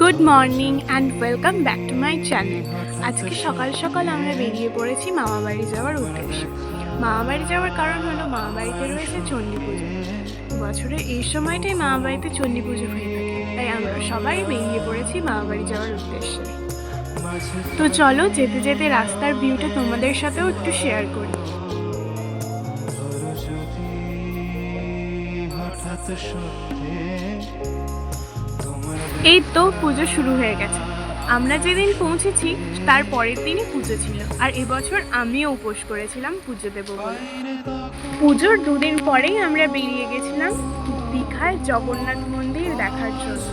Good morning and welcome back to my channel. আজকে সকাল সকাল আমরা বেরিয়ে পড়েছি মামাবাড়ি যাওয়ার উদ্দেশ্যে। মামাবাড়ি যাওয়ার কারণ হলো মামাবাড়িতে রয়েছে চণ্ডী পুজো। বছরে এই সময়টাই মামাবাড়িতে চণ্ডী পুজো হয়ে থাকে, তাই আমরা সবাই বেরিয়ে পড়েছি মামাবাড়ি যাওয়ার উদ্দেশ্যে। তো চলো যেতে যেতে রাস্তার ভিউটা তোমাদের সাথেও একটু শেয়ার করি। এই তো পুজো শুরু হয়ে গেছে। আমরা যেদিন পৌঁছেছি তার পরের দিনই পুজো ছিল, আর এবছর আমিও উপোস করেছিলাম পুজো দেবো বলে। পুজোর দুদিন পরেই আমরা বেরিয়ে গেছিলাম দীঘায় জগন্নাথ মন্দির দেখার জন্য।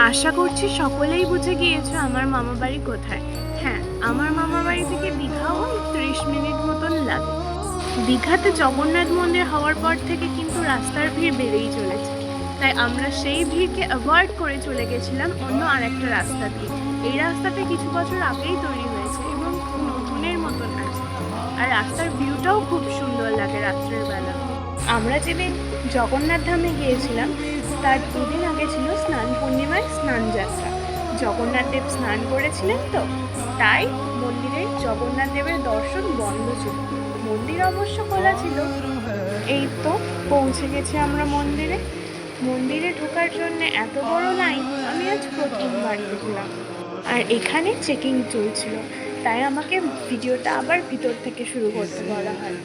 আশা করছি সকলেই বুঝে গিয়েছো আমার মামা বাড়ি কোথায়। হ্যাঁ, আমার মামা বাড়ি থেকে দীঘাও 30 মিনিট মতন লাগে। দীঘাতে জগন্নাথ মন্দির হওয়ার পর থেকে কিন্তু রাস্তার ভিড় বেড়েই চলেছে, তাই আমরা সেই ভিড়কে অ্যাভয়েড করে চলে গেছিলাম অন্য আরেকটা রাস্তা দিয়ে। এই রাস্তাটা কিছু বছর আগেই তৈরি হয়েছে এবং খুব নতুনের মতন আছে, আর রাস্তার ভিউটাও খুব সুন্দর লাগে রাত্রের বেলা। আমরা যেদিন জগন্নাথ ধামে গিয়েছিলাম তার দুদিন আগে ছিল স্নান পূর্ণিমায় স্নান যাত্রা। জগন্নাথ দেব স্নান করেছিলেন, তো তাই মন্দিরে জগন্নাথ দেবের দর্শন বন্ধ ছিল। মন্দির অবশ্য খোলা ছিল। এই তো পৌঁছে গেছি আমরা মন্দিরে। মন্দিরে ঢোকার জন্য এত বড় লাইন আমি আজ প্রথমবার দেখলাম, আর এখানে চেকিং চলছিল, তাই আমাকে ভিডিওটা আবার ভিতর থেকে শুরু করতে বলা হয়।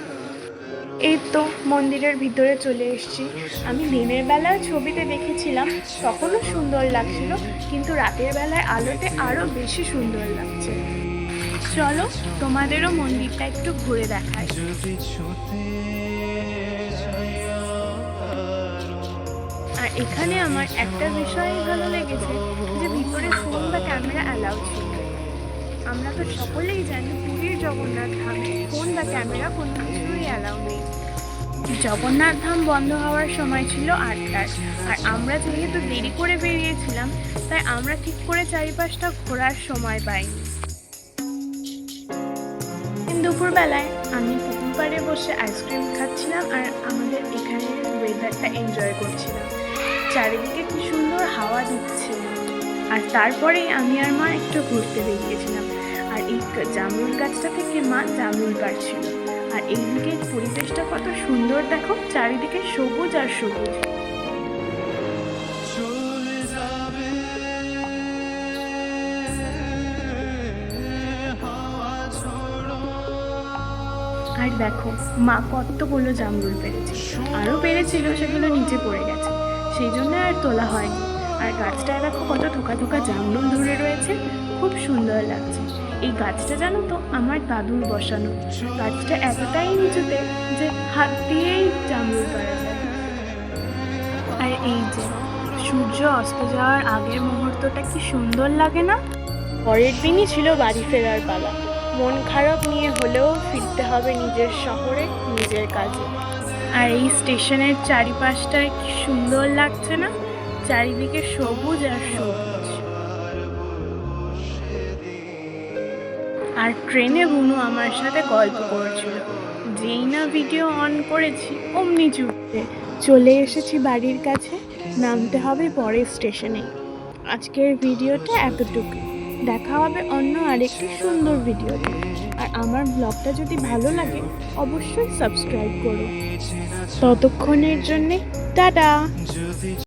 এই তো মন্দিরের ভিতরে চলে এসেছি। আমি দিনের বেলায় ছবিতে দেখেছিলাম তখনও সুন্দর লাগছিল, কিন্তু রাতের বেলায় আলোতে আরও বেশি সুন্দর লাগছে। চলো তোমাদেরও মন্দিরটা একটু ঘুরে দেখাই। আর এখানে আমার একটা বিষয় ভালো লেগেছে যে ভিতরে ফোন বা ক্যামেরা অ্যালাউ ছিল। আমরা তো সকলেই জানি পুরীর জগন্নাথ ধামে ফোন বা ক্যামেরা কোনো কিছুই অ্যালাউ নেই। জগন্নাথ ধাম বন্ধ হওয়ার সময় ছিল 8টায়, আর আমরা যেহেতু দেরি করে বেরিয়েছিলাম তাই আমরা ঠিক করে চারিপাশটা ঘোরার সময় পাইনি। দুপুরবেলায় আমি পুকুর পাড়ে বসে আইসক্রিম খাচ্ছিলাম আর আমাদের এখানের ওয়েদারটা এনজয় করছিলাম। চারিদিকে কি সুন্দর হাওয়া দিচ্ছে। আর তারপরেই আমি আর মা একটু ঘুরতে বেরিয়েছিলাম, আর এই জামরুল গাছটা থেকে মা জামরুল পাড়ছিল। আর এইদিকে পরিবেশটা কত সুন্দর দেখো, চারিদিকে সবুজ আর সবুজ। আর দেখো মা কতগুলো জামরুল পেরেছে, আরও পেরেছিল, সেগুলো নিচে পড়ে গেছে, সেই জন্য আর তোলা হয়নি। আর গাছটায় দেখো কত থোকা থোকা জামরুল ধরে রয়েছে, খুব সুন্দর লাগছে। এই গাছটা জানো তো আমার দাদুর বসানো। গাছটা এতটাই নিচুতে যে হাত দিয়েই জামরুল পাড়া যায়। আর এই যে সূর্য অস্ত যাওয়ার আগের মুহূর্তটা কি সুন্দর লাগে না? পরের দিনই ছিল বাড়ি ফেরার পালা। মন খারাপ নিয়ে হলেও ফিরতে হবে নিজের শহরে, নিজের কাজে। আর এই স্টেশনের চারিপাশটায় কি সুন্দর লাগছে না, চারিদিকে সবুজ আর সবুজ। আর ট্রেনে বুনু আমার সাথে গল্প করছিল। যেই না ভিডিও অন করেছি অমনি চুপতে চলে এসেছি বাড়ির কাছে। নামতে হবে পরের স্টেশনে। আজকের ভিডিওটা এতটুকু। দেখা হবে অন্য আরেকটি সুন্দর ভিডিওতে। আর আমার ব্লগটা যদি ভালো লাগে অবশ্যই সাবস্ক্রাইব করো। ততক্ষণের জন্যে টাটা।